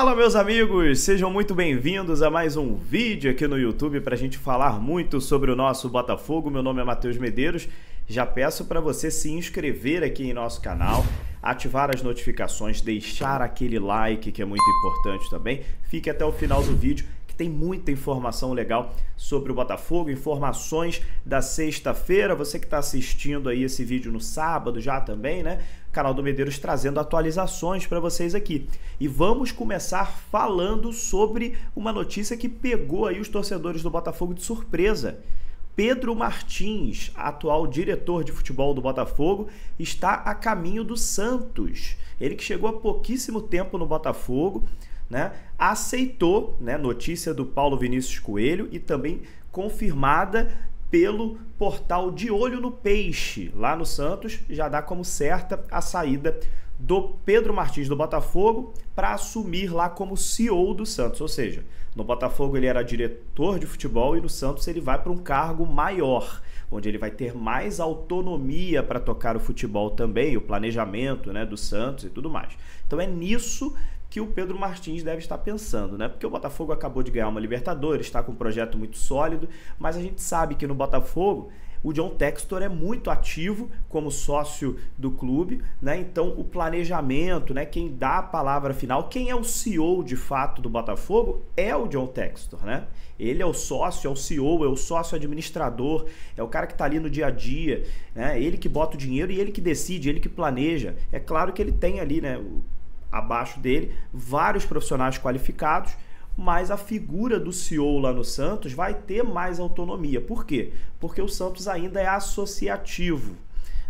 Fala, meus amigos, sejam muito bem-vindos a mais um vídeo aqui no YouTube para a gente falar muito sobre o nosso Botafogo. Meu nome é Matheus Medeiros. Já peço para você se inscrever aqui em nosso canal, ativar as notificações, deixar aquele like que é muito importante também. Fique até o final do vídeo que tem muita informação legal sobre o Botafogo, informações da sexta-feira. Você que está assistindo aí esse vídeo no sábado já também, né? Canal do Medeiros trazendo atualizações para vocês aqui. E vamos começar falando sobre uma notícia que pegou aí os torcedores do Botafogo de surpresa. Pedro Martins, atual diretor de futebol do Botafogo, está a caminho do Santos. Ele que chegou há pouquíssimo tempo no Botafogo, né, aceitou, né, notícia do Paulo Vinícius Coelho e também confirmada pelo portal De Olho no Peixe, lá no Santos, já dá como certa a saída do Pedro Martins do Botafogo para assumir lá como CEO do Santos, ou seja, no Botafogo ele era diretor de futebol e no Santos ele vai para um cargo maior, onde ele vai ter mais autonomia para tocar o futebol também, o planejamento, né, do Santos e tudo mais. Então é nisso que o Pedro Martins deve estar pensando, né? Porque o Botafogo acabou de ganhar uma Libertadores, está com um projeto muito sólido, mas a gente sabe que no Botafogo o John Textor é muito ativo como sócio do clube, né? Então o planejamento, né? Quem dá a palavra final, quem é o CEO de fato do Botafogo é o John Textor, né? Ele é o sócio, é o CEO, é o sócio administrador, é o cara que está ali no dia a dia, né? Ele que bota o dinheiro e ele que decide, ele que planeja. É claro que ele tem ali, né, abaixo dele vários profissionais qualificados, mas a figura do CEO lá no Santos vai ter mais autonomia. Por quê? Porque o Santos ainda é associativo,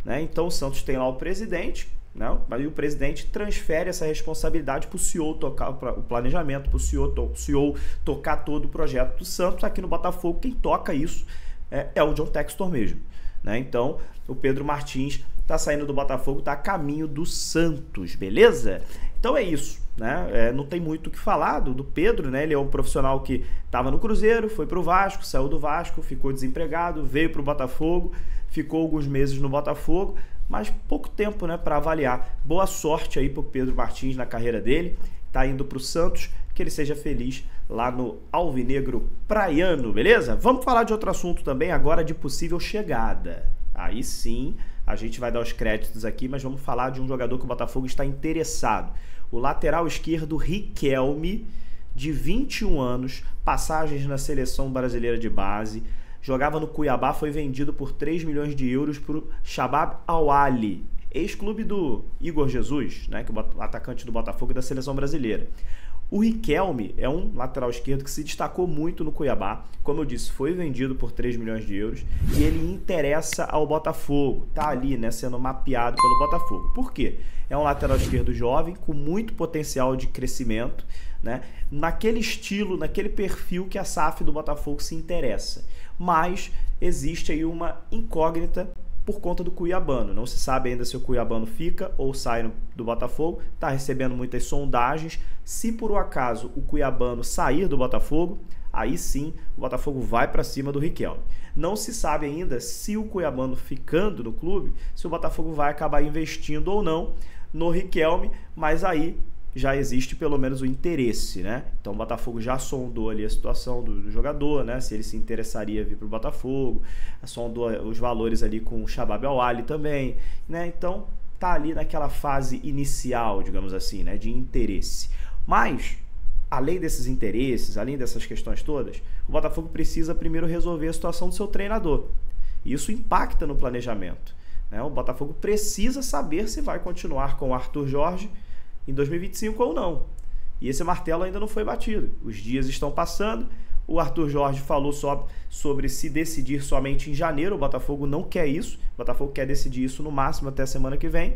né? Então o Santos tem lá o presidente, né? Mas o presidente transfere essa responsabilidade para o CEO tocar o planejamento, para o CEO tocar todo o projeto do Santos. Aqui no Botafogo quem toca isso é o John Textor mesmo, né? Então o Pedro Martins está saindo do Botafogo, está a caminho do Santos, beleza? Então é isso, né? Não tem muito o que falar do Pedro, né? Ele é um profissional que estava no Cruzeiro, foi para o Vasco, saiu do Vasco, ficou desempregado, veio para o Botafogo, ficou alguns meses no Botafogo, mas pouco tempo, né, para avaliar. Boa sorte aí para o Pedro Martins na carreira dele, tá indo para o Santos, que ele seja feliz lá no Alvinegro Praiano, beleza? Vamos falar de outro assunto também agora, de possível chegada. Aí sim, a gente vai dar os créditos aqui, mas vamos falar de um jogador que o Botafogo está interessado. O lateral esquerdo Riquelme, de 21 anos, passagens na seleção brasileira de base, jogava no Cuiabá, foi vendido por 3 milhões de euros para o Shabab Al-Ahly, ex-clube do Igor Jesus, né, que é o atacante do Botafogo e da seleção brasileira. O Riquelme é um lateral esquerdo que se destacou muito no Cuiabá, como eu disse, foi vendido por 3 milhões de euros e ele interessa ao Botafogo, tá ali, né, sendo mapeado pelo Botafogo. Por quê? É um lateral esquerdo jovem, com muito potencial de crescimento, né, naquele estilo, naquele perfil que a SAF do Botafogo se interessa. Mas existe aí uma incógnita por conta do cuiabano. Não se sabe ainda se o cuiabano fica ou sai do Botafogo, está recebendo muitas sondagens. Se por um acaso o cuiabano sair do Botafogo, aí sim o Botafogo vai para cima do Riquelme. Não se sabe ainda se o cuiabano ficando no clube, se o Botafogo vai acabar investindo ou não no Riquelme, mas aí já existe pelo menos o interesse, né? Então o Botafogo já sondou ali a situação do jogador, né? Se ele se interessaria vir para o Botafogo, sondou os valores ali com o Shabab Al-Ahly também, né? Então tá ali naquela fase inicial, digamos assim, né, de interesse. Mas além desses interesses, além dessas questões todas, o Botafogo precisa primeiro resolver a situação do seu treinador. E isso impacta no planejamento, né? O Botafogo precisa saber se vai continuar com o Arthur Jorge em 2025 ou não. E esse martelo ainda não foi batido. Os dias estão passando, o Arthur Jorge falou sobre se decidir somente em janeiro. O Botafogo não quer isso, o Botafogo quer decidir isso no máximo até a semana que vem.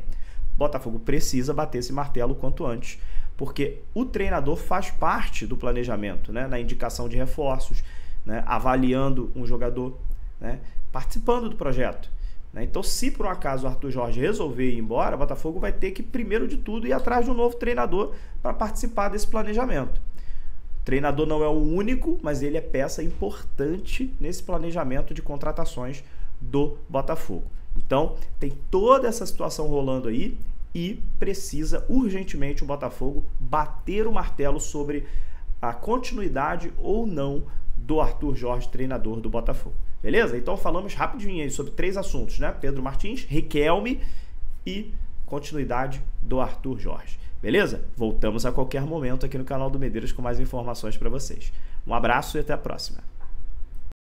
O Botafogo precisa bater esse martelo o quanto antes, porque o treinador faz parte do planejamento, né, na indicação de reforços, né, avaliando um jogador, né, participando do projeto. Então, se por um acaso o Arthur Jorge resolver ir embora, o Botafogo vai ter que, primeiro de tudo, ir atrás de um novo treinador para participar desse planejamento. O treinador não é o único, mas ele é peça importante nesse planejamento de contratações do Botafogo. Então, tem toda essa situação rolando aí. e precisa urgentemente o Botafogo bater o martelo sobre a continuidade ou não do Arthur Jorge, treinador do Botafogo. Beleza? Então falamos rapidinho aí sobre 3 assuntos, né? Pedro Martins, Riquelme e continuidade do Arthur Jorge. Beleza? Voltamos a qualquer momento aqui no canal do Medeiros com mais informações para vocês. Um abraço e até a próxima.